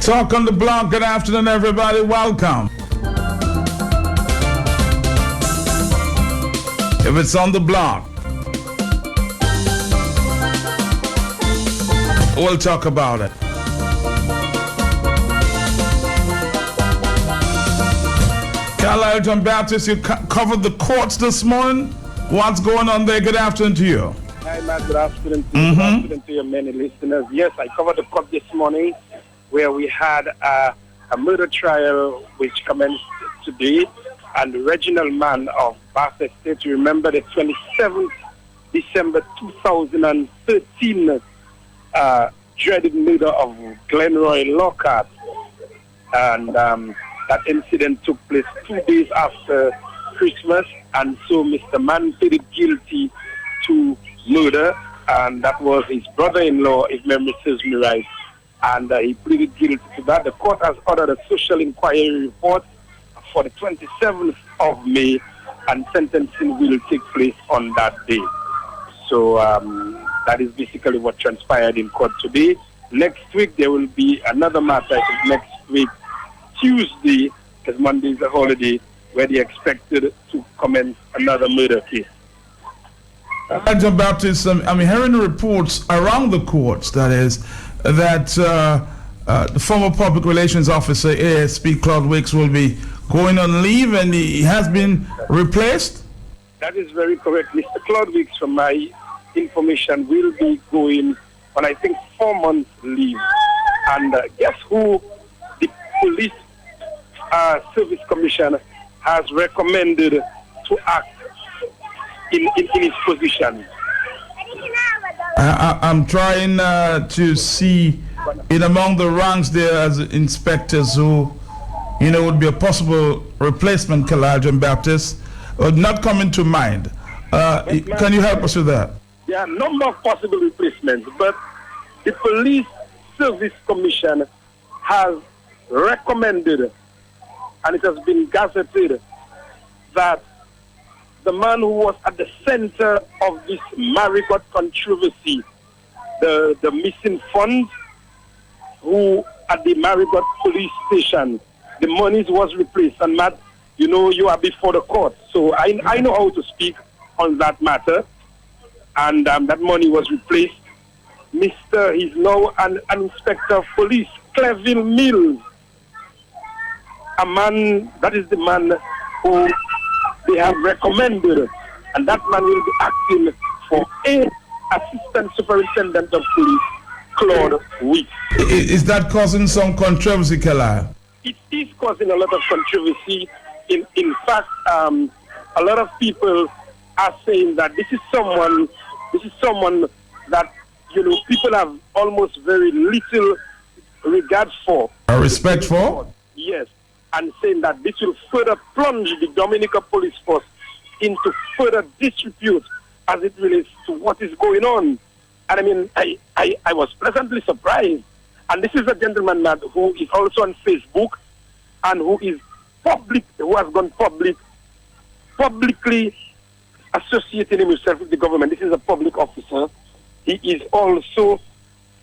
Talk on the block. Good afternoon, everybody. Welcome. If it's on the block, we'll talk about it. Carlisle John Baptist, you covered the courts this morning. What's going on there? Good afternoon to you. Hi, Matt. Good afternoon to you. Good afternoon to your many listeners. Yes, I covered the court this morning where we had a murder trial which commenced today. And Reginald Mann of Bath Estate, you remember the 27th December 2013 dreaded murder of Glenroy Lockhart. And that incident took place 2 days after Christmas. And so Mr. Mann pleaded guilty to murder. And that was his brother-in-law, if memory serves me right. And he pleaded guilty to that. The court has ordered a social inquiry report for the 27th of May, and sentencing will take place on that day. So that is basically what transpired in court today. Next week there will be another matter. I think next week, Tuesday, because Monday is a holiday, where they expected to commence another murder case. John Baptist, I'm hearing reports around the courts, that is, that the former public relations officer, ASP Claude Wice, will be going on leave and he has been replaced? That is very correct. Mr. Claude Wice, from my information, will be going on, I think, 4 months leave. And guess who the Police Service Commission has recommended to act in his position? I'm trying to see in among the ranks there as inspectors who, would be a possible replacement, John Baptist, not coming to mind. Can you help us with that? There are a number of possible replacements, but the Police Service Commission has recommended, and it has been gazetted, that the man who was at the center of this Marigot controversy, the missing funds, who at the Marigot police station, the monies was replaced. And Matt, you are before the court, so I know how to speak on that matter. And that money was replaced. He's now an inspector of police, Cleville Mills, a man, that is the man who they have recommended, and that man will be acting for a assistant superintendent of police, Claude Wice. Is that causing some controversy, Carlisle? It is causing a lot of controversy. In fact, a lot of people are saying that this is someone that people have almost very little regard for. A respect for? Yes. And saying that this will further plunge the Dominica Police Force into further disrepute as it relates to what is going on. And I mean, I was pleasantly surprised. And this is a gentleman who is also on Facebook and who is public, who has gone publicly associating himself with the government. This is a public officer. He is also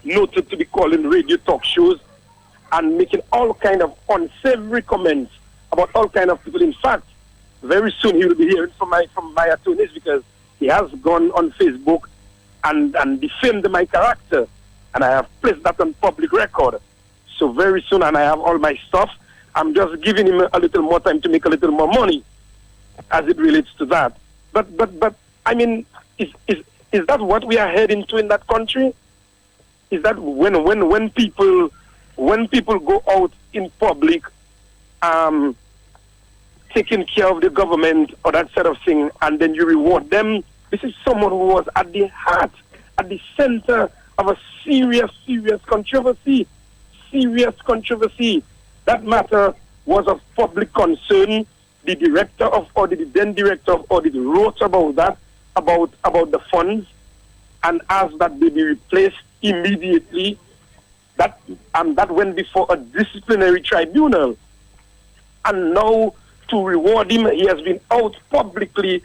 noted to be calling radio talk shows and making all kind of unsavory comments about all kind of people. In fact, very soon he will be hearing from my attorneys, because he has gone on Facebook and defamed my character, and I have placed that on public record. So very soon, and I have all my stuff, I'm just giving him a little more time to make a little more money as it relates to that. But I mean, is that what we are heading to in that country? Is that when people go out in public, taking care of the government or that sort of thing, and then you reward them? This is someone who was at the heart, at the center of a serious controversy. Serious controversy. That matter was of public concern. The director of audit, the then director of audit, wrote about that, about the funds, and asked that they be replaced immediately. That went before a disciplinary tribunal. And now, to reward him, he has been out publicly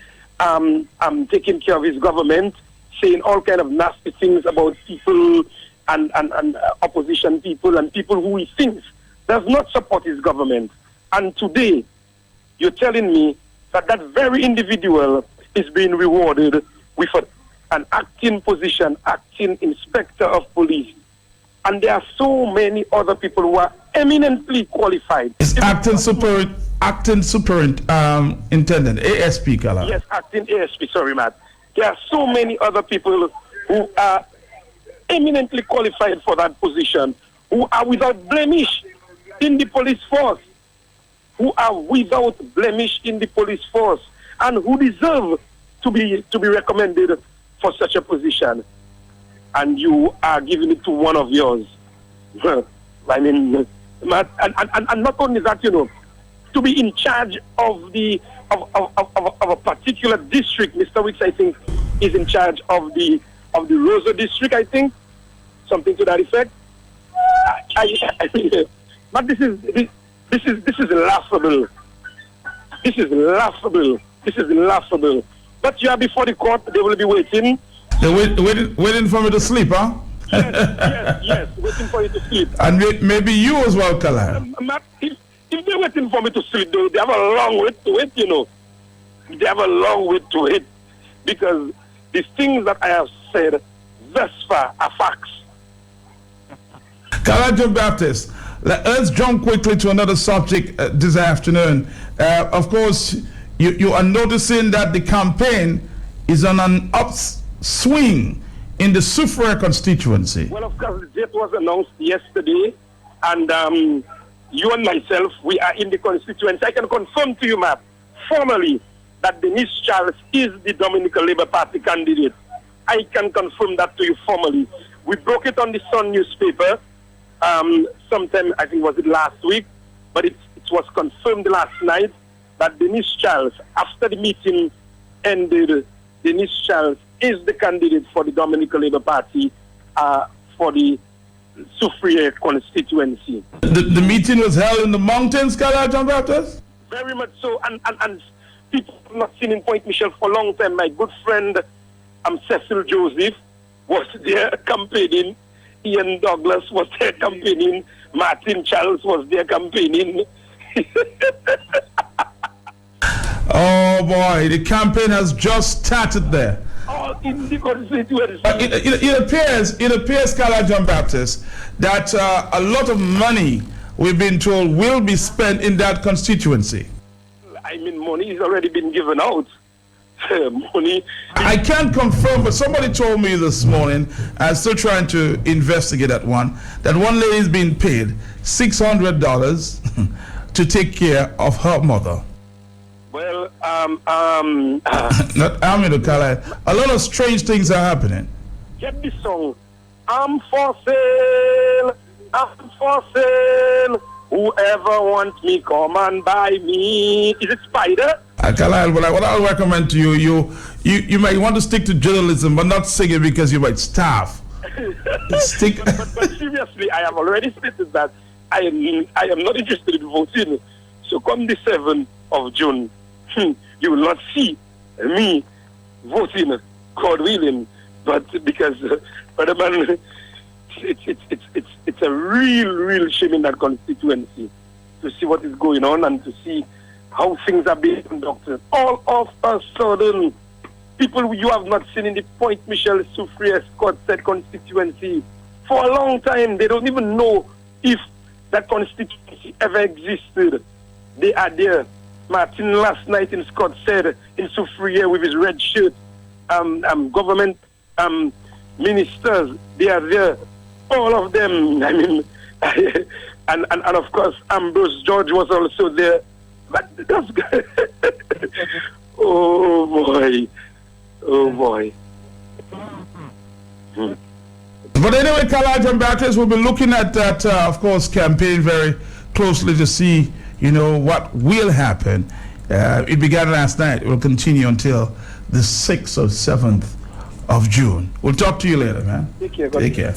taking care of his government, saying all kind of nasty things about people, and opposition people and people who he thinks does not support his government. And today, you're telling me that that very individual is being rewarded with an acting position, acting inspector of police. And there are so many other people who are eminently qualified. It's acting superintendent, ASP, Kala. Yes, acting ASP, sorry, Matt. There are so many other people who are eminently qualified for that position, who are without blemish in the police force, who are without blemish in the police force, and who deserve to be recommended for such a position. And you are giving it to one of yours. I mean, and not only that, to be in charge of a particular district. Mr. Wice, I think, is in charge of the Rosa district, I think, something to that effect. But this is laughable. This is laughable. This is laughable. But you are before the court. They will be waiting. They're waiting for me to sleep, huh? Yes, waiting for you to sleep. And maybe you as well, Kala. If they're waiting for me to sleep, they have a long way to wait, They have a long way to wait. Because the things that I have said thus far are facts. Kala John Baptist, let's jump quickly to another subject this afternoon. Of course, you are noticing that the campaign is on an upswing in the Soufriere constituency. Well, of course, the date was announced yesterday, and you and myself, we are in the constituency. I can confirm to you, Matt, formally, that Denise Charles is the Dominican Labour Party candidate. I can confirm that to you formally. We broke it on the Sun newspaper sometime, I think was it last week, but it was confirmed last night that Denise Charles, after the meeting ended, Denise Charles is the candidate for the Dominican Labour Party for the Soufriere constituency. The meeting was held in the mountains, Kala John Baptist? Very much so, and people have not seen in Point Michel for a long time. My good friend Cecil Joseph was there campaigning. Ian Douglas was there campaigning. Martin Charles was there campaigning. Oh boy, the campaign has just started there. All in the constituency. It appears, Kala John Baptist, that a lot of money, we've been told, will be spent in that constituency. I mean, money has already been given out. Money. I can't confirm, but somebody told me this morning, I'm still trying to investigate that one lady is being paid $600 to take care of her mother. Well, not Army to Kala. A lot of strange things are happening. Get this song. I'm for sale. I'm for sale. Whoever wants me, come and buy me. Is it Spider? Kala, what I'll recommend to you, you might want to stick to journalism, but not sing it because you might starve. but seriously, I have already stated that I am not interested in voting. So come the 7th of June, you will not see me voting, God willing. But because, brother man, it's a real shame in that constituency to see what is going on and to see how things are being conducted. All of a sudden, people you have not seen in the Point Michel Soufriere Scott said constituency for a long time, they don't even know if that constituency ever existed. They are there. Martin last night in Scott said in Soufriere with his red shirt, government ministers, they are there. All of them, I mean, and of course Ambrose George was also there. But that's oh boy. But anyway, Kala John Baptist will be looking at that, of course, campaign very closely to see, what will happen. It began last night. It will continue until the 6th or 7th of June. We'll talk to you later, man. Take care. Take care.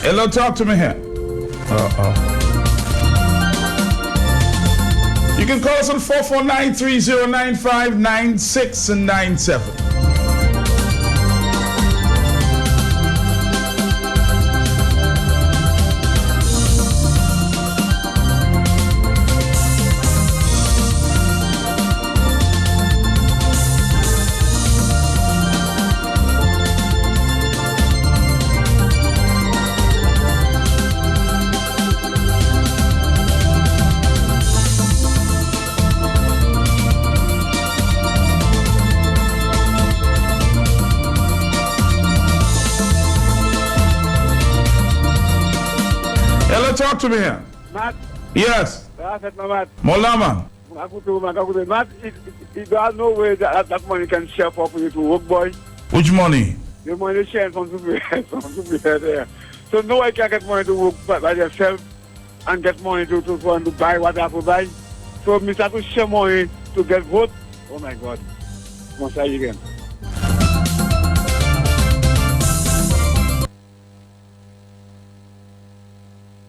Hello, talk to me here. You can call us on 449-3095-96 and 97. Talk to me here. Matt. Yes. Matt. Molama. Matt, you don't know where that money can share for you to work, boy. Which money? The money shared from Superhead there. So no one can get money to work by yourself and get money to go and to buy what I have to buy. So me start to share money to get vote. Oh my God. Must I again?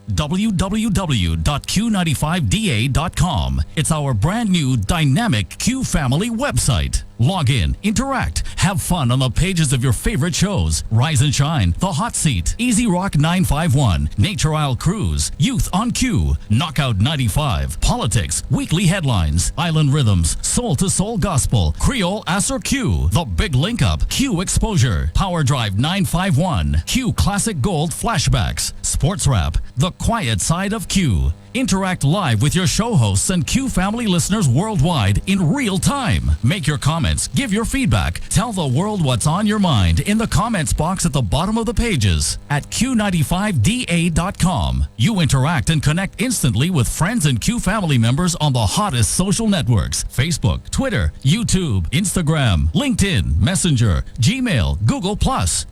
www.q95da.com. It's our brand new dynamic Q Family website. Log in, interact, have fun on the pages of your favorite shows. Rise and Shine, The Hot Seat, Easy Rock 951, Nature Isle Cruise, Youth on Q, Knockout 95, Politics, Weekly Headlines, Island Rhythms, Soul to Soul Gospel, Creole Asser Q, The Big Link Up, Q Exposure, Power Drive 951, Q Classic Gold Flashbacks, Sports Rap, The Quiet Side of Q. Interact live with your show hosts and Q Family listeners worldwide in real time. Make your comments, give your feedback, tell the world what's on your mind in the comments box at the bottom of the pages at q95da.com. You interact and connect instantly with friends and Q Family members on the hottest social networks: Facebook, Twitter, YouTube, Instagram, LinkedIn, Messenger, Gmail, Google+.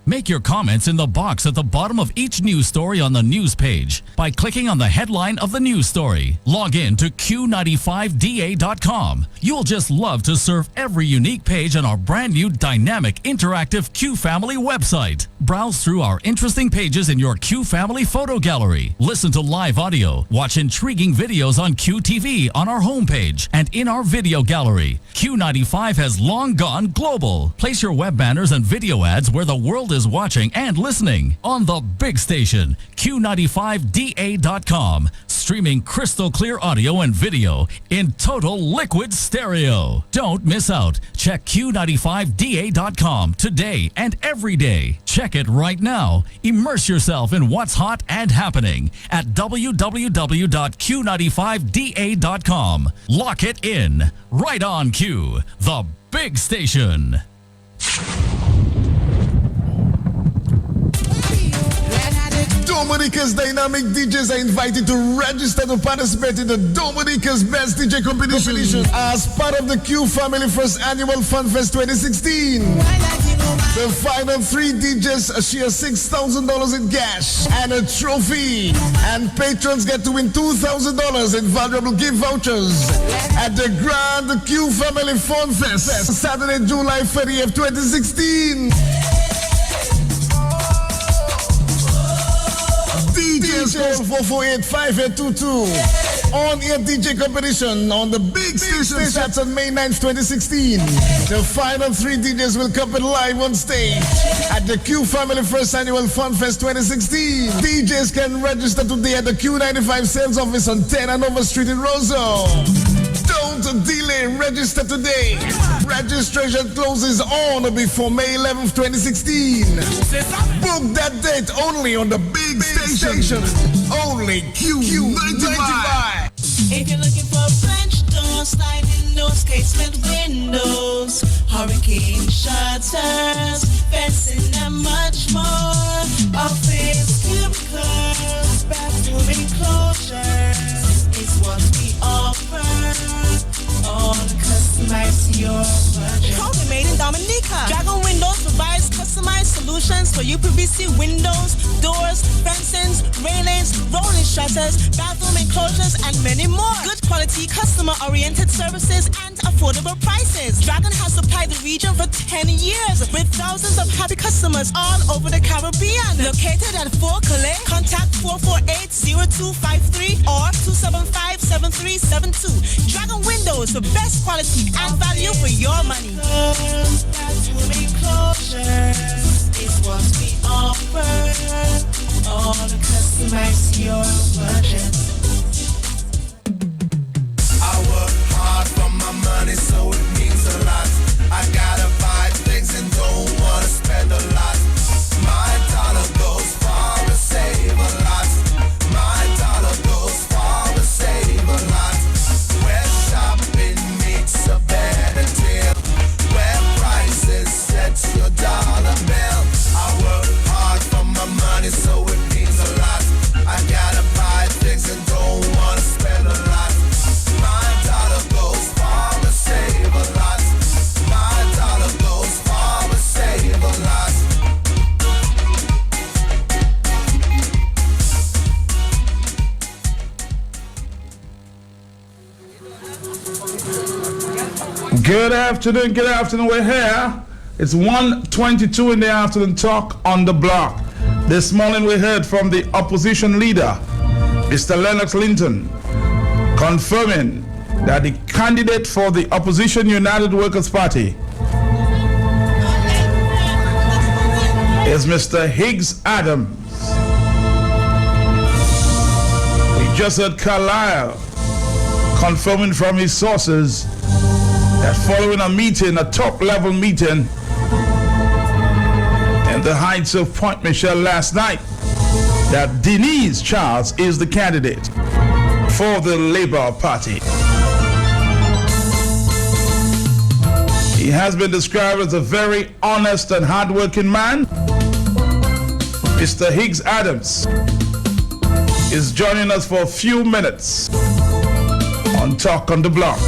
Make your comments in the box at the bottom of each news story on the news page by clicking on the headline of the news story. Log in to q95da.com. You'll just love to surf every unique page on our brand new dynamic interactive Q Family website. Browse through our interesting pages in your Q Family photo gallery. Listen to live audio. Watch intriguing videos on QTV on our homepage and in our video gallery. Q95 has long gone global. Place your web banners and video ads where the world is watching and listening on the big station, q95da.com. Streaming crystal clear audio and video in total liquid stereo. Don't miss out. Check q95da.com today and every day. Check it right now. Immerse yourself in what's hot and happening at www.q95da.com. Lock it in. Right on Q, the big station. Dominica's dynamic DJs are invited to register to participate in the Dominica's Best DJ competition as part of the Q Family First Annual Fun Fest 2016. The final 3 DJs share $6,000 in cash and a trophy, and patrons get to win $2,000 in valuable gift vouchers at the Grand Q Family Fun Fest, Saturday, July 30th, 2016. DJs call 448-5822. On-air DJ competition on the big station starts on May 9th, 2016. The final 3 DJs will compete live on stage at the Q Family First Annual Fun Fest 2016. DJs can register today at the Q95 sales office on 10 Hanover Street in Roseau. Don't delay, register today. Registration closes on or before May 11th, 2016. Book that date only on the big station. Only Q95. If you're looking for French doors, sliding doors, casement windows, hurricane shutters, fencing and much more, office cubicles, bathroom enclosures is what we offer. All customized to your budget. Proudly made in Dominica. Dragon Windows provides customized solutions for UPVC windows, doors, fences, railings, rolling shutters, bathroom enclosures, and many more. Good quality, customer-oriented services and affordable prices. Dragon has supplied the region for 10 years with thousands of happy customers all over the Caribbean. Located at 4 Calais, contact 448-0253 or 275-7372. Dragon Windows, the best quality and value for your money. Bathroom enclosures is what we offer. All the customize your budget. I work hard for my money, so it means a lot. I gotta buy things and don't wanna spend a lot. My dollar goes far to save a lot. My dollar goes far to save a lot. Where shopping meets a better deal, where prices set your dollar bill. I work hard for my money, so it means a lot. I gotta buy things and don't wanna spend a lot. My dollar goes far to save a lot. My dollar goes far to save a lot. Good afternoon, we're here. It's 1:22 in the afternoon, talk on the block. This morning we heard from the opposition leader, Mr. Lennox Linton, confirming that the candidate for the opposition United Workers' Party is Mr. Higgs Adams. We just heard Carlisle confirming from his sources that following a meeting, a top-level meeting in the heights of Point Michelle last night, that Denise Charles is the candidate for the Labour Party. He has been described as a very honest and hardworking man. Mr. Higgs Adams is joining us for a few minutes on Talk on the Block.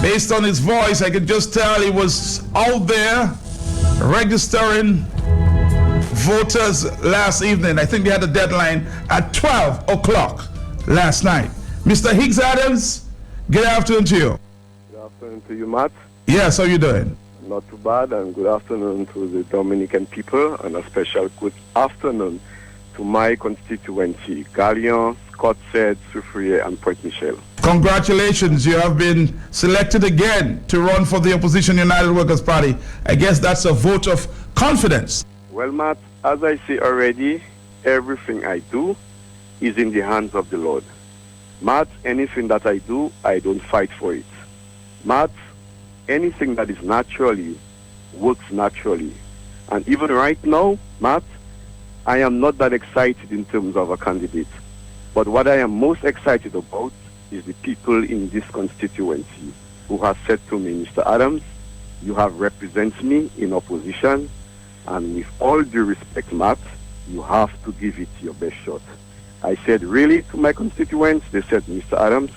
Based on his voice, I could just tell he was out there registering voters last evening. I think they had a deadline at 12 o'clock last night. Mr. Higgs Adams, good afternoon to you. Good afternoon to you, Matt. Yes, how you doing? Not too bad, and good afternoon to the Dominican people, and a special good afternoon to my constituency, Galion, Scottshead, Soufriere, and Point Michelle. Congratulations, you have been selected again to run for the Opposition United Workers' Party. I guess that's a vote of confidence. Well, Matt, as I say already, everything I do is in the hands of the Lord. Matt, anything that I do, I don't fight for it. Matt, anything that is naturally works naturally. And even right now, Matt, I am not that excited in terms of a candidate. But what I am most excited about is the people in this constituency who have said to me, Mr. Adams, you have represented me in opposition, and with all due respect, Matt, you have to give it your best shot. I said, really, to my constituents? They said, Mr. Adams,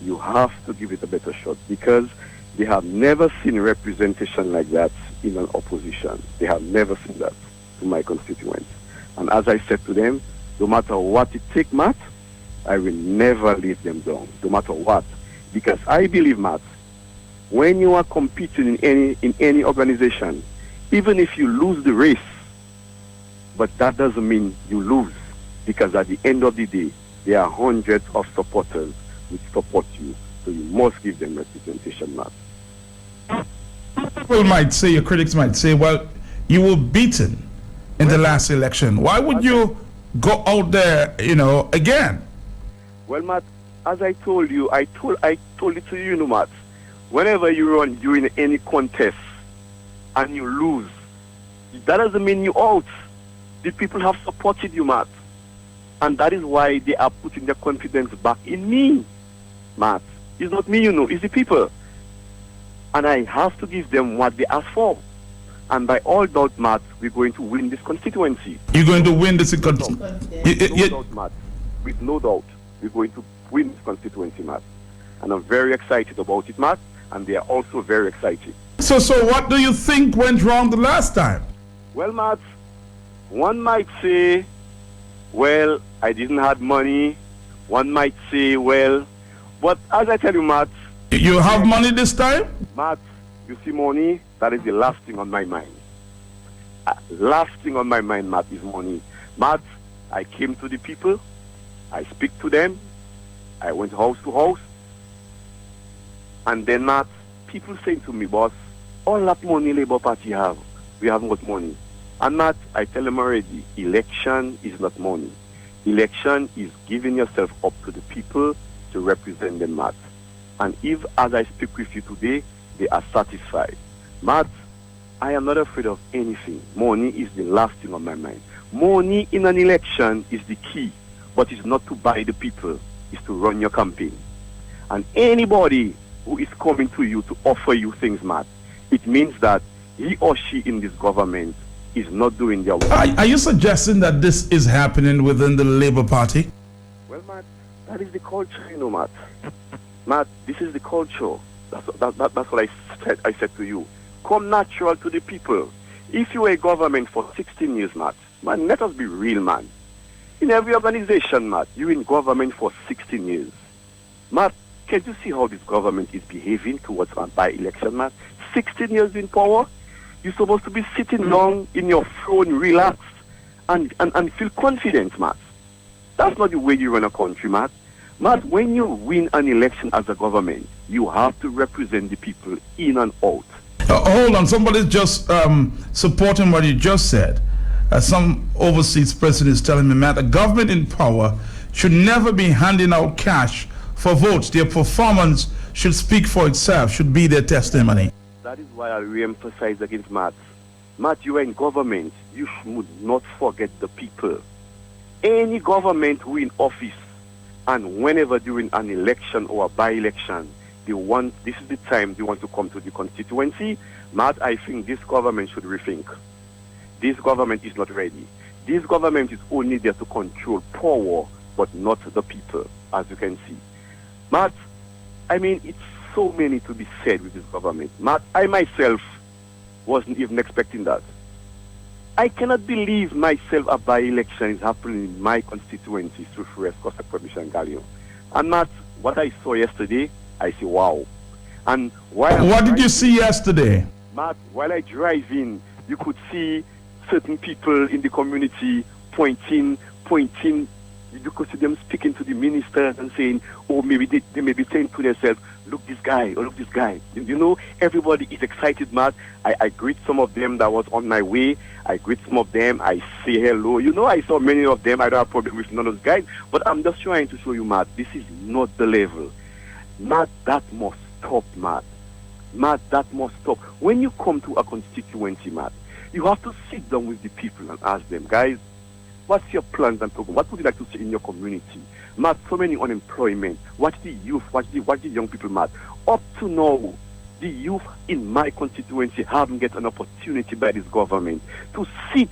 you have to give it a better shot, because they have never seen representation like that in an opposition. They have never seen that to my constituents. And as I said to them, no matter what it takes, Matt, I will never leave them down, no matter what. Because I believe, Matt, when you are competing in any organization, even if you lose the race, but that doesn't mean you lose, because at the end of the day, there are hundreds of supporters who support you, so you must give them representation, Matt. People might say, your critics might say, well, you were beaten in the last election. Why would you go out there, again? Well, Matt, as I told you, I told it to you, Matt. Whenever you run during any contest and you lose, that doesn't mean you're out. The people have supported you, Matt. And that is why they are putting their confidence back in me, Matt. It's not me, it's the people. And I have to give them what they ask for. And by all doubt, Matt, we're going to win this constituency. You're going to win this constituency? No doubt, Matt. With no doubt, we're going to win this constituency, Matt. And I'm very excited about it, Matt. And they are also very excited. So what do you think went wrong the last time? Well, Matt, one might say, well, I didn't have money. One might say, well, but as I tell you, Matt, You have money this time? Matt, you see money, that is the last thing on my mind. Last thing on my mind, Matt, is money. Matt, I came to the people, I speak to them, I went house to house, and then, Matt, people saying to me, boss, all that money Labour Party have, we haven't got money. And Matt, I tell them already, election is not money. Election is giving yourself up to the people to represent them, Matt. And if, as I speak with you today, they are satisfied. Matt, I am not afraid of anything. Money is the last thing on my mind. Money in an election is the key, but it's not to buy the people, it's to run your campaign. And anybody who is coming to you to offer you things, Matt, it means that he or she in this government is not doing their work. Are you suggesting that this is happening within the Labour Party? Well, Matt, that is the culture, you know, Matt. Matt, this is the culture. That's what I said to you. Come natural to the people. If you were a government for 16 years, Matt, man, let us be real, man. In every organization, Matt, you're in government for 16 years. Matt, can you see how this government is behaving towards a by-election, Matt? 16 years in power, you're supposed to be sitting down in your throne, relax, and feel confident, Matt. That's not the way you run a country, Matt. Matt, when you win an election as a government, you have to represent the people in and out. Hold on, somebody's just supporting what you just said. Some overseas president is telling me, Matt, a government in power should never be handing out cash for votes. Their performance should speak for itself, should be their testimony. That is why I re-emphasize against Matt. Matt, you are in government. You should not forget the people. Any government who in office, and whenever during an election or a by-election, this is the time they want to come to the constituency. Matt, I think this government should rethink. This government is not ready. This government is only there to control power, but not the people, as you can see. Matt, I mean, it's so many to be said with this government. Matt, I myself wasn't even expecting that. I cannot believe myself a by-election is happening in my constituency through Forest Costa Commission Gallion. And Matt, what I saw yesterday, I say, wow. And what did you see yesterday? Matt, while I drive in, you could see certain people in the community pointing. You could see them speaking to the ministers and saying, oh, maybe they may be saying to themselves, look this guy, or look this guy. You know, everybody is excited, Matt. I greet some of them that was on my way. I greet some of them. I say hello. You know, I saw many of them. I don't have a problem with none of those guys. But I'm just trying to show you, Matt, this is not the level. Matt, that must stop, Matt. Matt, that must stop. When you come to a constituency, Matt, you have to sit down with the people and ask them, guys, what's your plans and program? What would you like to see in your community? Matt, so many unemployment. Watch the youth, watch the young people, Matt. Up to now, the youth in my constituency haven't get an opportunity by this government to sit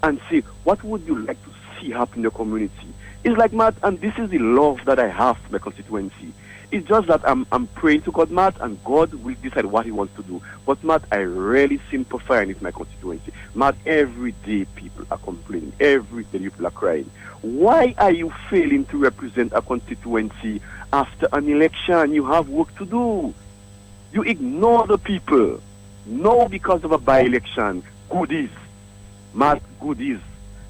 and say, what would you like to see happen in your community? It's like, Matt, and this is the love that I have for my constituency. It's just that I'm praying to God, Matt, and God will decide what he wants to do. But, Matt, I really sympathize with my constituency. Matt, every day people are complaining. Every day people are crying. Why are you failing to represent a constituency after an election? You have work to do. You ignore the people. No, because of a by-election. Goodies. Matt, goodies.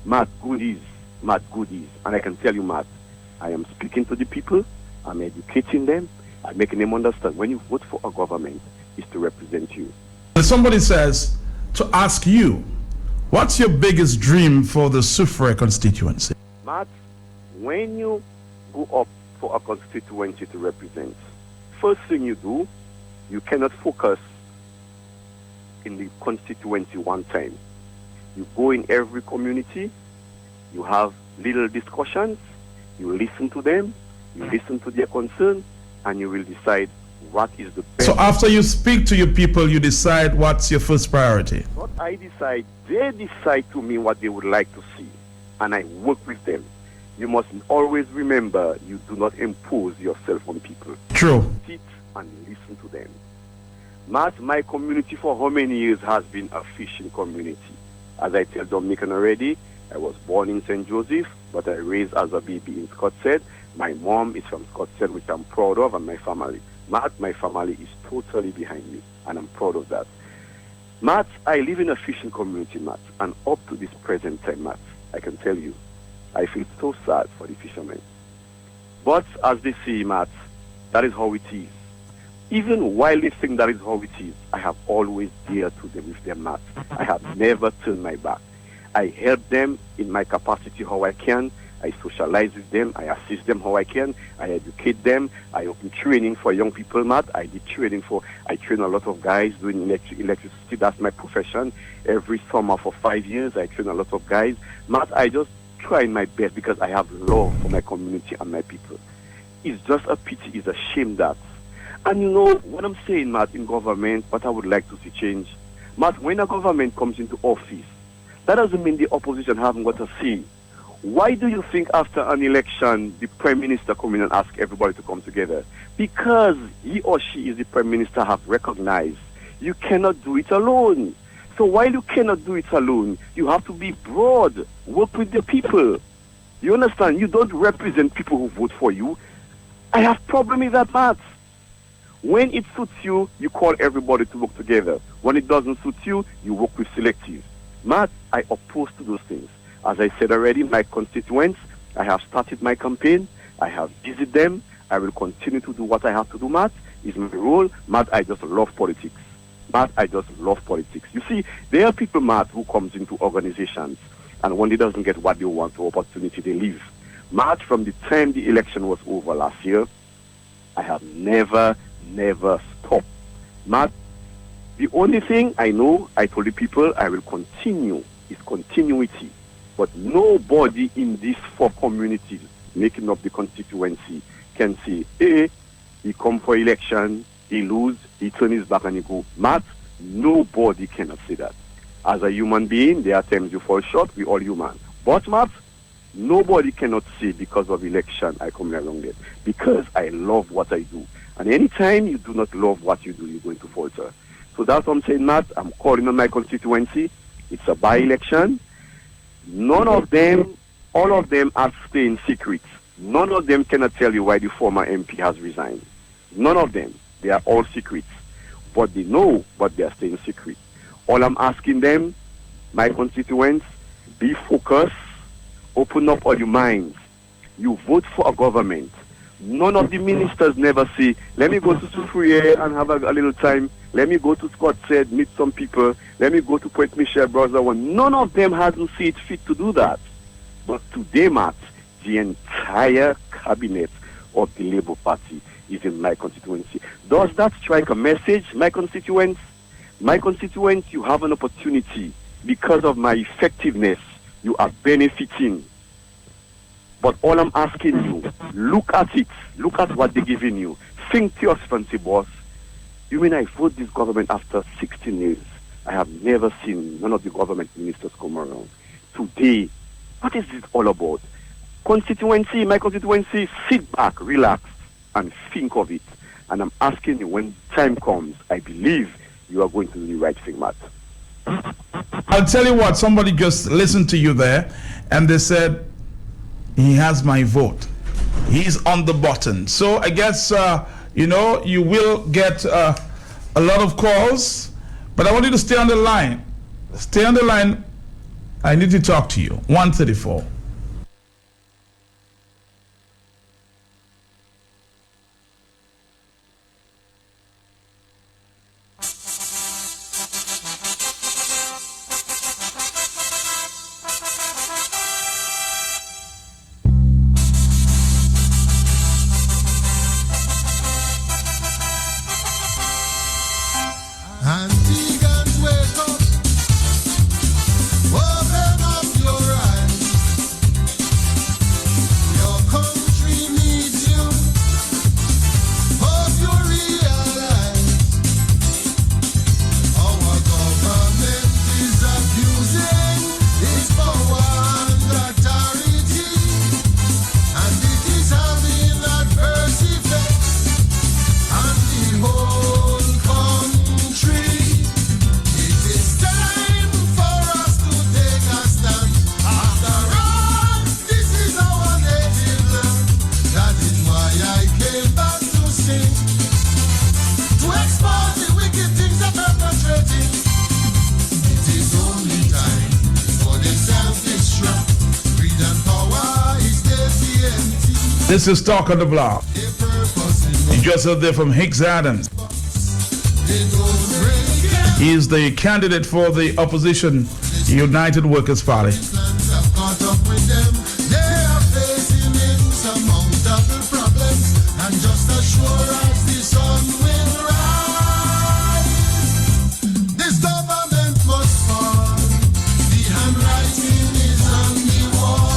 Matt, goodies. Matt, goodies. And I can tell you, Matt, I am speaking to the people. I'm educating them. I'm making them understand when you vote for a government, it's to represent you. Somebody says to ask you, what's your biggest dream for the Soufriere constituency? Matt, when you go up for a constituency to represent, first thing you do, you cannot focus in the constituency one time. You go in every community, you have little discussions, you listen to them, you listen to their concern, and you will decide what is the best. So after you speak to your people, you decide what's your first priority? Not I decide. They decide to me what they would like to see, and I work with them. You must always remember, you do not impose yourself on people. True. Sit and listen to them. Matt, my community for how many years has been a fishing community? As I tell Dominican already, I was born in St. Joseph, but I raised as a baby in Scottsdale. My mom is from Scottsdale, which I'm proud of, and my family. Matt, my family is totally behind me, and I'm proud of that. Matt, I live in a fishing community, Matt, and up to this present time, Matt, I can tell you, I feel so sad for the fishermen. But as they say, Matt, that is how it is. Even while they think that is how it is, I have always dared to them with them, Matt. I have never turned my back. I help them in my capacity how I can. I socialize with them. I assist them how I can. I educate them. I open training for young people, Matt. I train a lot of guys doing electricity. That's my profession. Every summer for 5 years, I train a lot of guys. Matt, I just try my best because I have love for my community and my people. It's just a pity, it's a shame that. And you know, what I'm saying, Matt, in government, what I would like to see change, Matt, when a government comes into office, that doesn't mean the opposition haven't got a say. Why do you think after an election, the Prime Minister come in and ask everybody to come together? Because he or she is the Prime Minister have recognized you cannot do it alone. So while you cannot do it alone, you have to be broad, work with the people. You understand? You don't represent people who vote for you. I have problem with that, Matt. When it suits you, you call everybody to work together. When it doesn't suit you, you work with selective. Matt, I oppose to those things. As I said already, my constituents, I have started my campaign. I have visited them. I will continue to do what I have to do, Matt. It's my role. Matt, I just love politics. Matt, I just love politics. You see, there are people, Matt, who comes into organizations, and when they doesn't get what they want, the opportunity, they leave. Matt, from the time the election was over last year, I have never stopped. Matt, the only thing I know, I told the people I will continue, is continuity. But nobody in these 4 communities making up the constituency can say, hey, he come for election, he lose, he turn his back and he go. Matt, nobody cannot say that. As a human being, there are times you fall short, we all human. But Matt, nobody cannot say because of election I come along there. Because I love what I do. And anytime you do not love what you do, you're going to falter. So that's what I'm saying, Matt. I'm calling on my constituency. It's a by-election. None of them, all of them are staying secret. None of them cannot tell you why the former MP has resigned. None of them. They are all secrets. But they know, but they are staying secret. All I'm asking them, my constituents, be focused, open up all your minds. You vote for a government. None of the ministers never say, let me go to Soufriere and have a little time. Let me go to Scottsdale, meet some people. Let me go to Point Michel, brother one. None of them hasn't seen it fit to do that. But today, Matt, the entire cabinet of the Labour Party is in my constituency. Does that strike a message, my constituents? My constituents, you have an opportunity. Because of my effectiveness, you are benefiting. But all I'm asking you, look at it. Look at what they're giving you. Think to yourself and say, boss, you mean I vote this government after 16 years? I have never seen none of the government ministers come around. Today, what is this all about? Constituency, my constituency, sit back, relax, and think of it. And I'm asking you, when time comes, I believe you are going to do the right thing, Matt. I'll tell you what, somebody just listened to you there, and they said, he has my vote. He's on the button. So I guess, you will get a lot of calls, but I want you to stay on the line. Stay on the line. I need to talk to you. 134. This is Talk on the Block. You just heard there from Hicks Adams. He is the candidate for the opposition United Workers Party. And just as sure as the sun will rise, this government must fall. The handwriting is on the wall.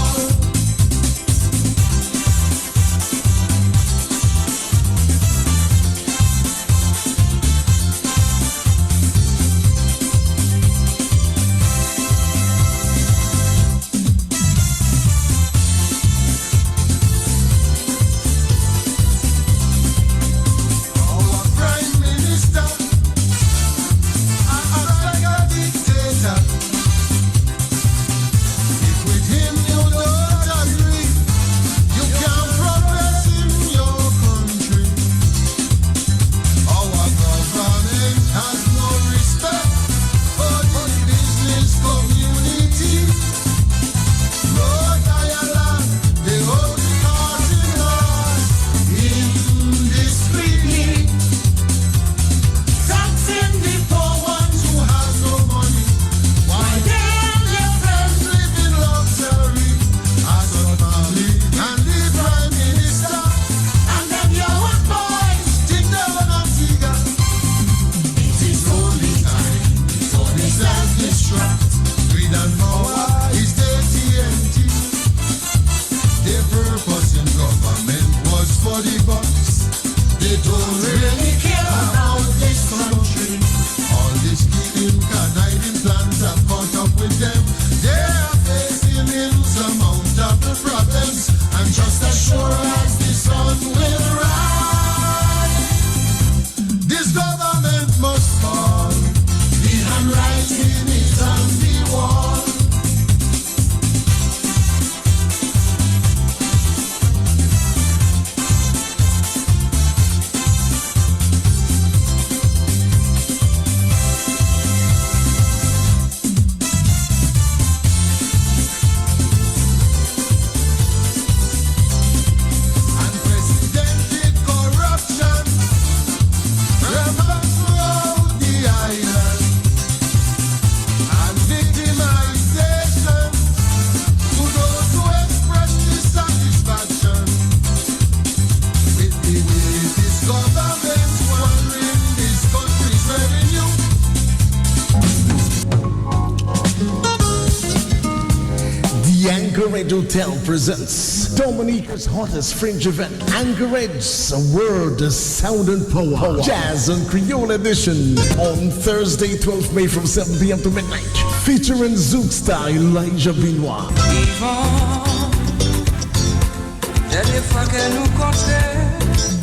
Anchorage Hotel presents Dominica's hottest fringe event, Anchorage's World Sound and Power Jazz and Creole Edition on Thursday, 12th May from 7 p.m. to midnight, featuring Zouk star Elijah Binois.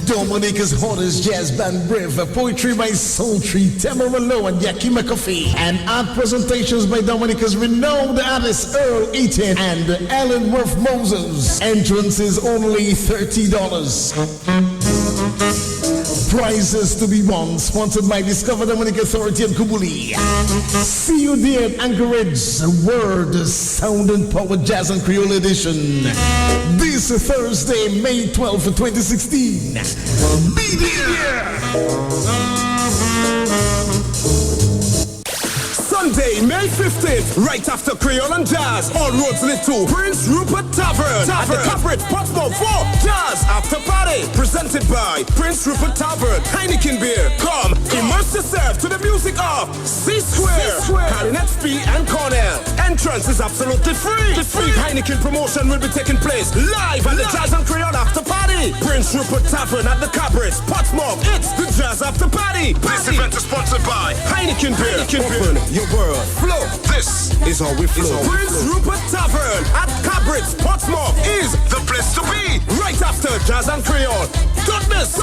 Dominica's hottest jazz band Brave, poetry by Sultry, Temeralo and Yaki McAfee, and art presentations by Dominica's renowned artists Earl Eaton and Alan Worth Moses. Entrance is only $30. Prizes to be won, sponsored by Discover Dominic Authority and Kubuli. See you there at Anchorage's World Sound and Power Jazz and Creole Edition this Thursday, May 12, 2016. Be there! Sunday, May 15th, right after Creole and Jazz, all roads lead to Prince Rupert Tavern at the Corporate Portsmouth for Jazz After Party, presented by Prince Rupert Tavern, Heineken Beer. Come, immerse yourself to the music of C-Square, Clarinet P and Cornell. Entrance is absolutely free. The free Heineken promotion will be taking place live at the Jazz and Creole After Party. Prince Rupert Tavern at the Corporate Portsmouth. It's the Jazz After Party. This event is sponsored by Heineken Beer. Open your world. Flow. This is how we flow. Prince Rupert Tavern at Cabrit's Portsmouth is the place to be. Right after Jazz and Creole. Don't miss.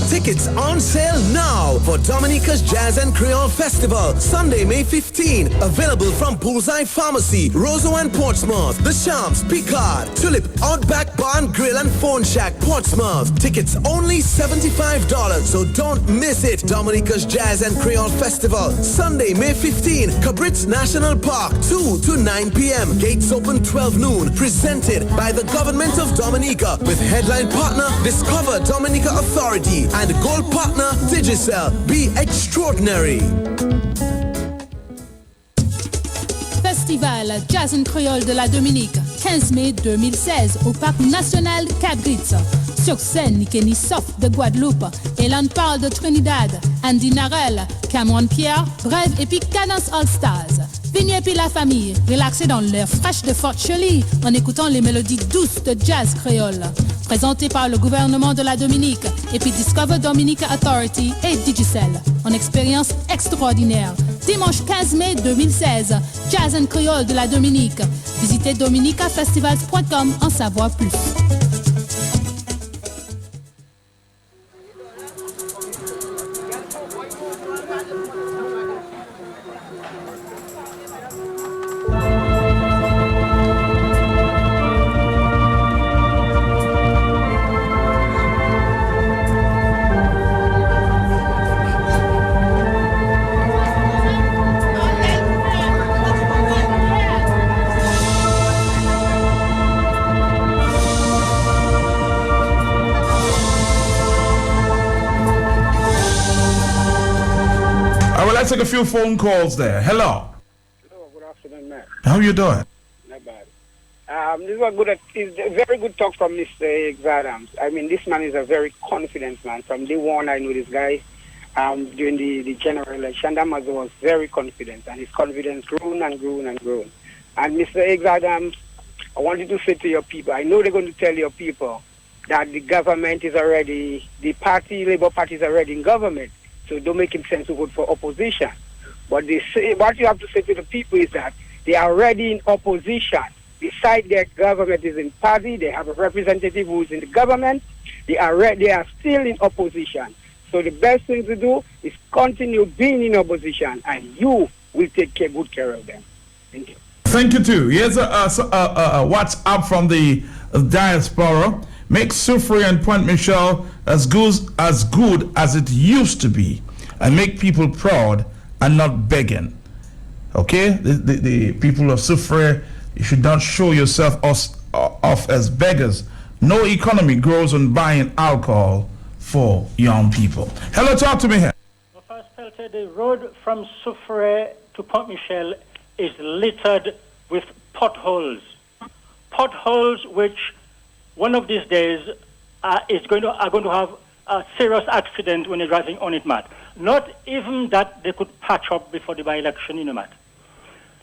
Tickets on sale now for Dominica's Jazz and Creole Festival, Sunday, May 15. Available from Bullseye Pharmacy, Roseau and Portsmouth, The Shams, Picard, Tulip, Outback Bar and Grill and Phone Shack, Portsmouth. Tickets only $75, so don't miss it. Dominica's Jazz and Creole Festival, Sunday, May 15, Cabritz National Park, 2 to 9 p.m. Gates open 12 noon. Presented by the Government of Dominica with headline partner Discover Dominica Authority and gold partner Digicel. Be extraordinary. Festival Jazz and Creole de la Dominique, 15 mai 2016 au Parc National Cabritz. Sur scène, Nikeni Soft de Guadeloupe, Elan Parle de Trinidad, Andy Narel, Cameron Pierre, Brève et puis Cadence All Stars. Venez et puis la famille, relaxez dans l'air fraîche de Fort Shirley en écoutant les mélodies douces de jazz créole. Présenté par le gouvernement de la Dominique et puis Discover Dominica Authority et Digicel. En expérience extraordinaire. Dimanche 15 mai 2016, Jazz and Creole de la Dominique. Visitez dominicafestivals.com en savoir plus. Let's take a few phone calls there. Hello. Hello, good afternoon, man. How you doing? Not bad. This is a very good talk from Mr. X Adams. I mean, this man is a very confident man. From day one, I knew this guy during the general election. That man was very confident, and his confidence grew and grew and grew. And Mr. X Adams, I wanted to say to your people, I know they're going to tell your people that the government is already, the Labour Party is already in government. So don't make sense to vote for opposition. But they say, what you have to say to the people is that they are already in opposition. Besides their government is in party, they have a representative who is in the government. They are still in opposition. So the best thing to do is continue being in opposition, and you will take good care of them. Thank you. Thank you too. Here's a WhatsApp from the diaspora. Make Soufriere and Point Michel as good as it used to be, and make people proud and not begging. Okay, the people of Soufriere, you should not show yourself off as beggars. No economy grows on buying alcohol for young people. Hello, talk to me here. The road from Soufriere to Point Michel is littered with potholes. Potholes which one of these days are going to have a serious accident when you're driving on it, Matt. Not even that they could patch up before the by-election, Matt.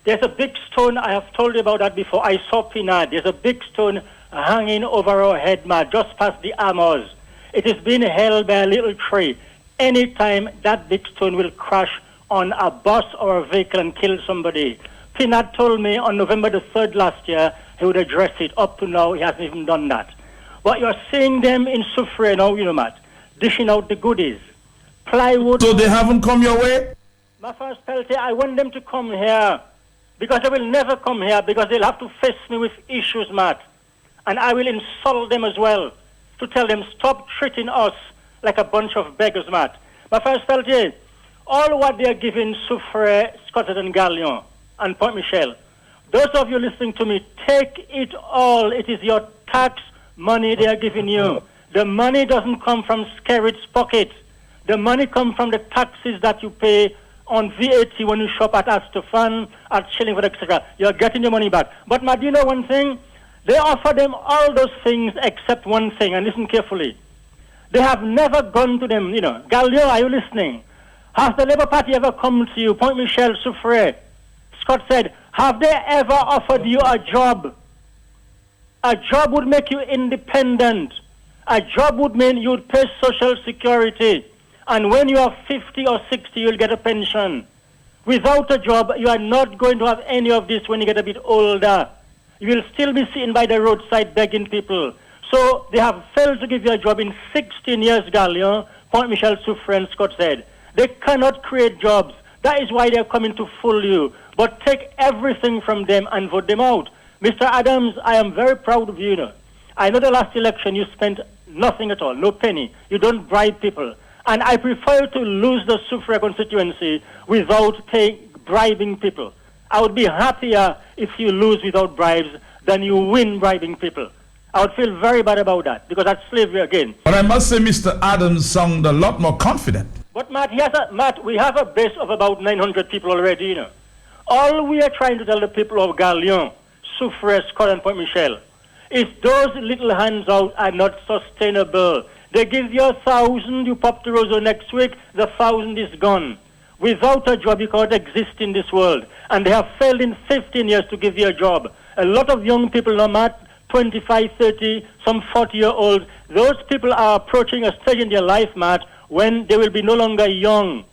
There's a big stone, I have told you about that before. I saw Pinard. There's a big stone hanging over our head, Matt, just past the Amos. It is being held by a little tree. Anytime that big stone will crash on a bus or a vehicle and kill somebody. Pinard told me on November the 3rd last year he would address it. Up to now, he hasn't even done that. But you're seeing them in Soufriere now, Matt, dishing out the goodies. Plywood. So they haven't come your way? My first Peltier, I want them to come here. Because they will never come here, because they'll have to face me with issues, Matt. And I will insult them as well, to tell them, stop treating us like a bunch of beggars, Matt. My first Peltier, all what they are giving Soufriere, Scotland and Gallion, and Point Michel, those of you listening to me, take it all. It is your tax money they are giving you. The money doesn't come from Skerritt's pocket. The money comes from the taxes that you pay on VAT when you shop at Astafan, at Shillingford, etc. You're getting your money back. But, Matt, you know one thing? They offer them all those things except one thing, and listen carefully. They have never gone to them, Gallion, are you listening? Has the Labour Party ever come to you? Point Michel, Soufriere. Scott said, have they ever offered you a job? A job would make you independent. A job would mean you would pay Social Security. And when you are 50 or 60, you'll get a pension. Without a job, you are not going to have any of this when you get a bit older. You will still be sitting by the roadside begging people. So they have failed to give you a job in 16 years, Gallion. Point Michel, Soufriere, and Scott said. They cannot create jobs. That is why they're coming to fool you. But take everything from them and vote them out. Mr. Adams, I am very proud of you, you know. I know the last election you spent nothing at all, no penny. You don't bribe people. And I prefer to lose the Soufriere constituency without bribing people. I would be happier if you lose without bribes than you win bribing people. I would feel very bad about that because that's slavery again. But I must say Mr. Adams sounded a lot more confident. But Matt, we have a base of about 900 people already, you know. All we are trying to tell the people of Galion, Soufriere, Scott, and Point Michel is those little hands out are not sustainable. They give you 1,000, you pop the Rosso next week, the 1,000 is gone. Without a job, you can't exist in this world. And they have failed in 15 years to give you a job. A lot of young people now, Matt, 25, 30, some 40-year-olds, those people are approaching a stage in their life, Matt, when they will be no longer young.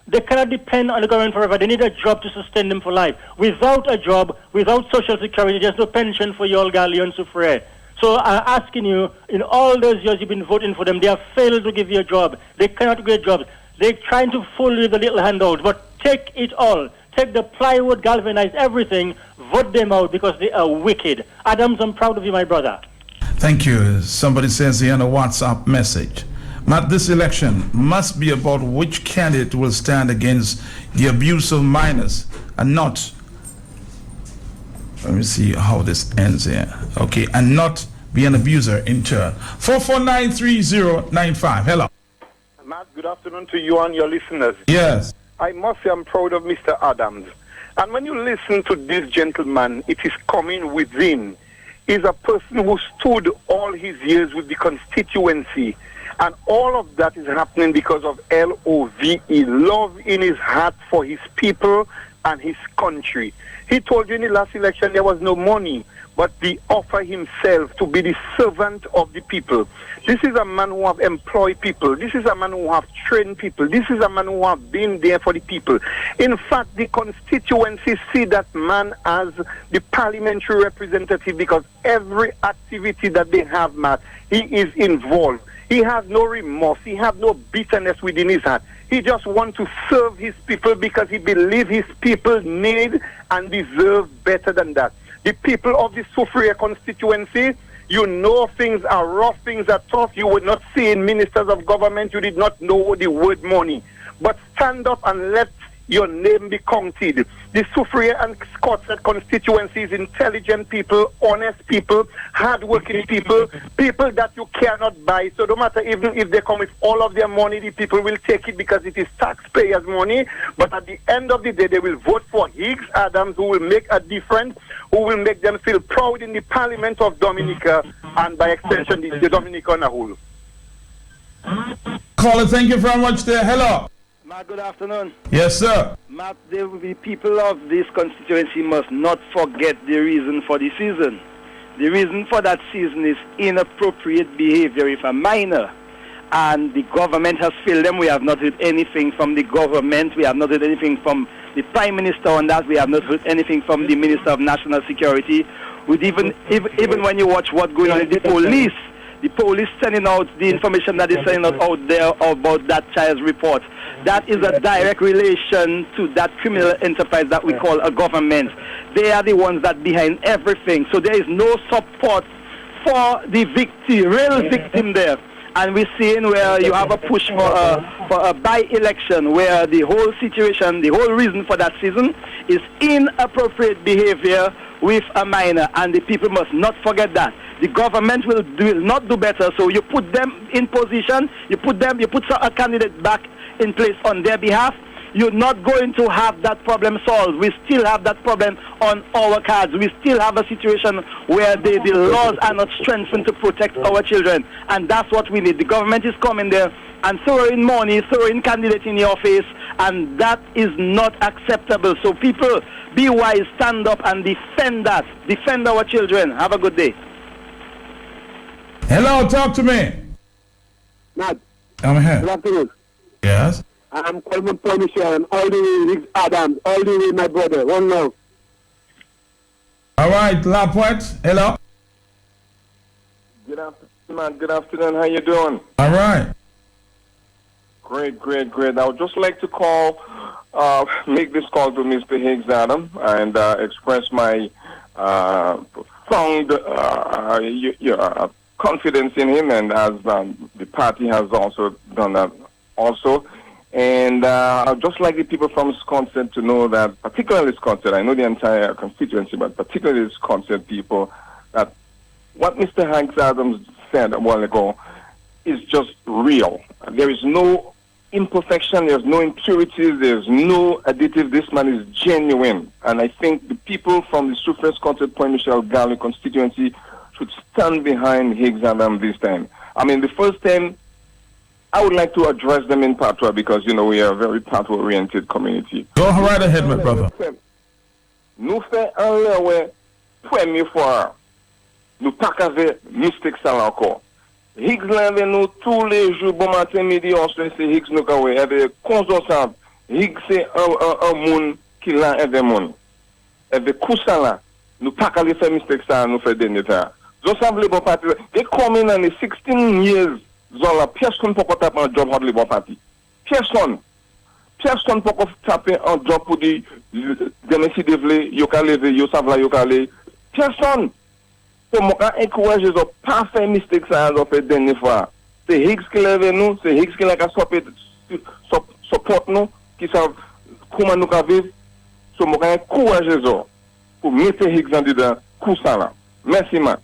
They cannot depend on the government forever. They need a job to sustain them for life. Without a job, without social security, there's no pension for you all, Galion, Soufriere. So I'm asking you, in all those years you've been voting for them, they have failed to give you a job. They cannot get jobs. They're trying to fool you with the little handout, but take it all. Take the plywood, galvanize everything, vote them out because they are wicked. Adams, I'm proud of you, my brother. Thank you. Somebody says here on a WhatsApp message, Matt, this election must be about which candidate will stand against the abuse of minors and not, let me see how this ends here. Okay, and not be an abuser in turn. 4493095. Hello. Matt, good afternoon to you and your listeners. Yes. I must say I'm proud of Mr. Adams. And when you listen to this gentleman, it is coming within. He's a person who stood all his years with the constituency. And all of that is happening because of LOVE, love in his heart for his people and his country. He told you in the last election there was no money, but he offered himself to be the servant of the people. This is a man who have employed people. This is a man who have trained people. This is a man who have been there for the people. In fact, the constituency see that man as the parliamentary representative because every activity that they have, Matt, he is involved. He has no remorse. He has no bitterness within his heart. He just wants to serve his people because he believes his people need and deserve better than that. The people of the Soufriere constituency, you know things are rough, things are tough. You would not see in ministers of government, you did not know the word money. But stand up and let your name be counted. The Soufriere and Scotland constituencies, intelligent people, honest people, hard-working people, people that you cannot buy. So no matter even if they come with all of their money, the people will take it because it is taxpayers' money. But at the end of the day, they will vote for Higgs Adams, who will make a difference, who will make them feel proud in the Parliament of Dominica and by extension, the Dominica on a whole. Caller, thank you very much there. Hello. Matt, good afternoon. Yes, sir. Matt, the people of this constituency must not forget the reason for the season. The reason for that season is inappropriate behavior if a minor. And the government has failed them. We have not heard anything from the government. We have not heard anything from the Prime Minister on that. We have not heard anything from the Minister of National Security. With even when you watch what's going on in the police sending out the information that is sending out there about that child's report. That is a direct relation to that criminal enterprise that we call a government. They are the ones that behind everything. So there is no support for the victim, real victim there. And we're seeing where you have a push for a by-election where the whole situation, the whole reason for that season is inappropriate behavior with a minor, and the people must not forget that. The government will not do better, so you put them in position, you put a candidate back in place on their behalf. You're not going to have that problem solved. We still have that problem on our cards. We still have a situation where the laws are not strengthened to protect our children, and that's what we need. The government is coming there and throwing money, throwing candidates in your face, and that is not acceptable. So people, be wise, stand up and defend that. Defend our children. Have a good day. Hello, talk to me. Matt. I'm here. Good afternoon. Yes. I'm Coleman Paul Michel and all the way Higgs Adams, all the way my brother. One love. All right, La Pointe. Hello. Good afternoon, man. Good afternoon. How you doing? All right. Great. I would just like to make this call to Mr. Higgs Adam and express my profound confidence in him, and as the party has also done that also. And I'd just like the people from Wisconsin to know that, particularly Wisconsin, I know the entire constituency, but particularly Wisconsin people, that what Mr. Higgs Adams said a while ago is just real. There is no imperfection, there's no impurities, there's no additive. This man is genuine. And I think the people from the Southwest Wisconsin Point Michel Galley constituency should stand behind Higgs Adam this time. I mean, the first time, I would like to address them in patois because, we are a very patois-oriented community. Go right ahead, my brother. Nous faisons un première fois, nous pas qu'avec mystique ça encore. Higgs lève nous tous les jours, bon matin, midi, on se c'est Higgs nous kawé. Avec conscience, Higgs c'est un monde qui l'a avec monde. Avec tout ça là, nous pas qu'à faire mystique ça, nous fait dernier temps. Nous sommes les bons partis. Et combien d'années, 16 years, zola, personne peut taper un job pour les bons partis. Personne peut taper un job pour dire, demain si devlé, yo ka lever, yo savla, yo ka aller. Personne. Pour moi, encourager, ils n'ont pas fait mistake ça, ils ont fait dernière fois. C'est Higgs qui lève nous, c'est Higgs qui l'a support nous, qui savent comment nous vivre. So, moi, encourager pour mettre Higgs en dedans, coup ça là. Merci, man.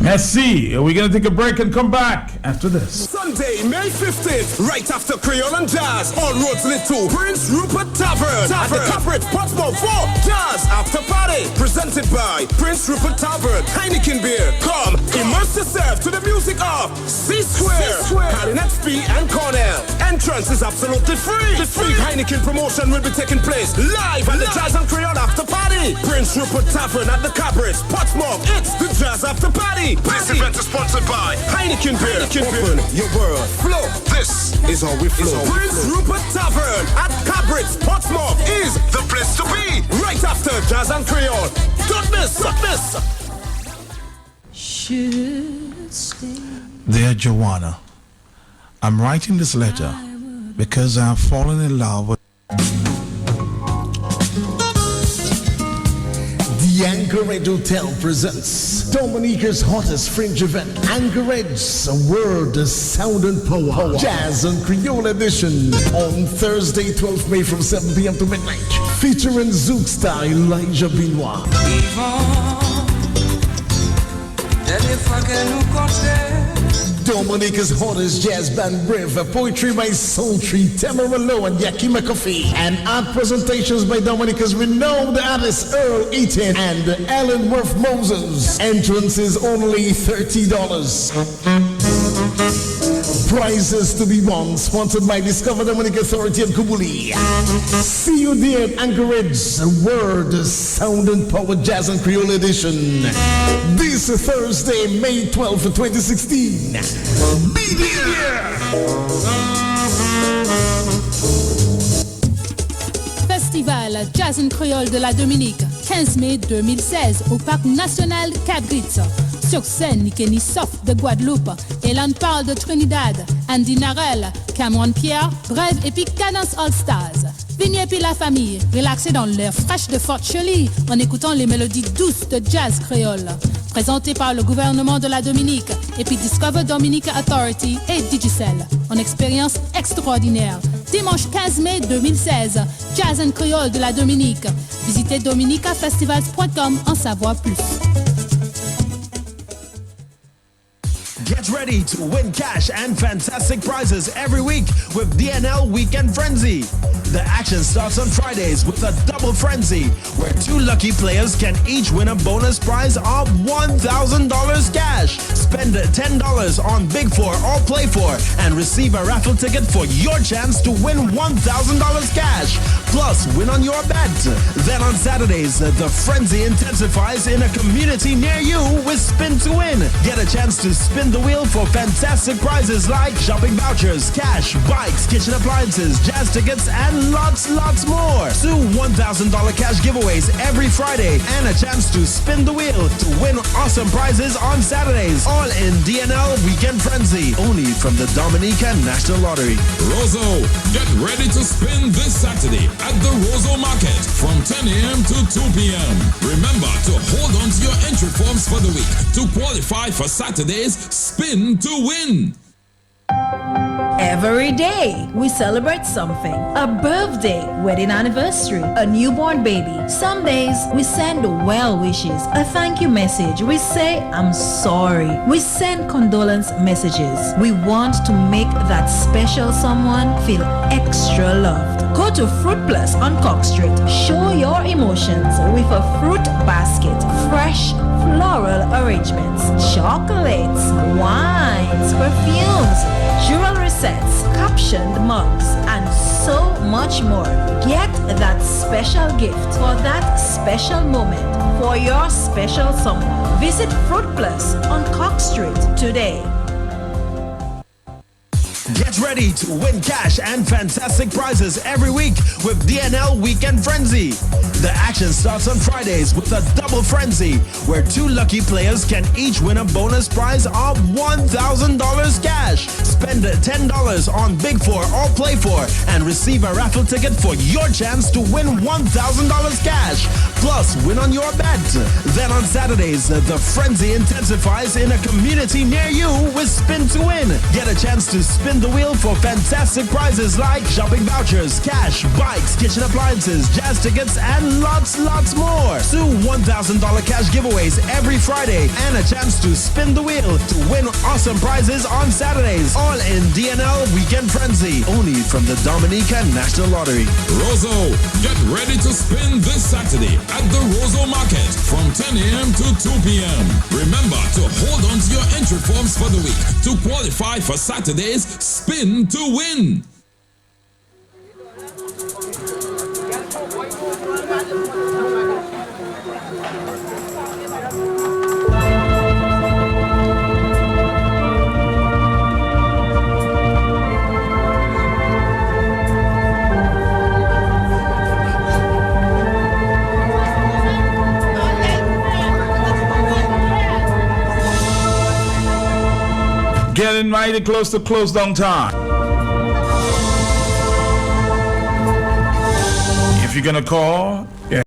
Merci. We're going to take a break and come back after this. Sunday, May 15th, right after Creole and Jazz, on roads lit to Prince Rupert Tavern at the Corporate Portsmouth 4 Jazz After Party, presented by Prince Rupert Tavern, Heineken Beer. Come, immerse yourself to the music of C-Square, Harrinet P. and Cornell. Entrance is absolutely free. The free Heineken promotion will be taking place live at the Jazz and Creole After Party. Prince Rupert Tavern at the Corporate Portsmouth. It's the Jazz After Party. This event is sponsored by Heineken Beer. Open your world. Flow. This is how we flow. Prince Rupert Tavern at Cabrit's Portsmouth is the place to be. Right after Jazz and Creole. Don't miss. Dear Joanna, I'm writing this letter because I've fallen in love with The Anchorage Hotel presents Dominica's hottest fringe event, Anchorage's World Sound and Power Jazz and Creole Edition on Thursday, 12th May from 7 p.m. to midnight, featuring Zouk star Elijah Binois. Dominica's hottest jazz band Brave, poetry by Sultry, Tamaralo and Yaki McAfee, and art presentations by Dominica's renowned artists Earl Eaton and Alan Worth Moses. Entrance is only $30. Prizes to be won, sponsored by Discover Dominica Authority of Kubuli. See you there at Anchorage's Word, Sound and Power Jazz and Creole Edition. This Thursday, May 12, 2016. Be there! Festival Jazz and Creole de la Dominique, 15 mai 2016 au Parc National Cabritz. Sur scène, Nikeni Soft de Guadeloupe, Elan Parle de Trinidad, Andy Narel, Cameron Pierre, Brève et puis Cadence All Stars. Venez puis la famille, relaxez dans l'air fraîche de Fort Chely en écoutant les mélodies douces de jazz créole. Présenté par le gouvernement de la Dominique et puis Discover Dominica Authority et Digicel. Une expérience extraordinaire. Dimanche 15 mai 2016, Jazz and Creole de la Dominique. Visitez dominicafestivals.com en savoir plus. Get ready to win cash and fantastic prizes every week with DNL Weekend Frenzy. The action starts on Fridays with a double frenzy, where 2 lucky players can each win a bonus prize of $1,000 cash. Spend $10 on Big 4 or Play 4 and receive a raffle ticket for your chance to win $1,000 cash. Plus, win on your bet. Then on Saturdays, the frenzy intensifies in a community near you with Spin to Win. Get a chance to spin the wheel for fantastic prizes like shopping vouchers, cash, bikes, kitchen appliances, jazz tickets, and and lots more. 2 $1,000 cash giveaways every Friday and a chance to spin the wheel to win awesome prizes on Saturdays. All in DNL Weekend Frenzy, only from the Dominican National Lottery. Roseau, get ready to spin this Saturday at the Roseau Market from 10 a.m. to 2 p.m. Remember to hold on to your entry forms for the week to qualify for Saturday's Spin to Win. Every day we celebrate something. A birthday, wedding anniversary, a newborn baby. Some days we send well wishes, a thank you message. We say, I'm sorry. We send condolence messages. We want to make that special someone feel extra loved. Go to Fruit Plus on Cock Street. Show your emotions with a fruit basket. Fresh floral arrangements, chocolates, wines, perfumes, jewelry sets, captioned mugs, and so much more. Get that special gift for that special moment for your special someone. Visit Fruit Plus on Cock Street today. Get ready to win cash and fantastic prizes every week with DNL Weekend Frenzy. The action starts on Fridays with a double frenzy, where 2 lucky players can each win a bonus prize of $1,000 cash. Spend $10 on Big 4 or Play 4 and receive a raffle ticket for your chance to win $1,000 cash. Plus, win on your bet. Then on Saturdays, the frenzy intensifies in a community near you with Spin to Win. Get a chance to spin the wheel for fantastic prizes like shopping vouchers, cash, bikes, kitchen appliances, jazz tickets, and lots more. 2 $1,000 cash giveaways every Friday and a chance to spin the wheel to win awesome prizes on Saturdays. All in DNL Weekend Frenzy, only from the Dominican National Lottery. Roseau, get ready to spin this Saturday at the Roseau Market from 10 a.m. to 2 p.m. Remember to hold on to your entry forms for the week to qualify for Saturday's Spin to Win. Getting mighty close to close down time. If you're gonna call,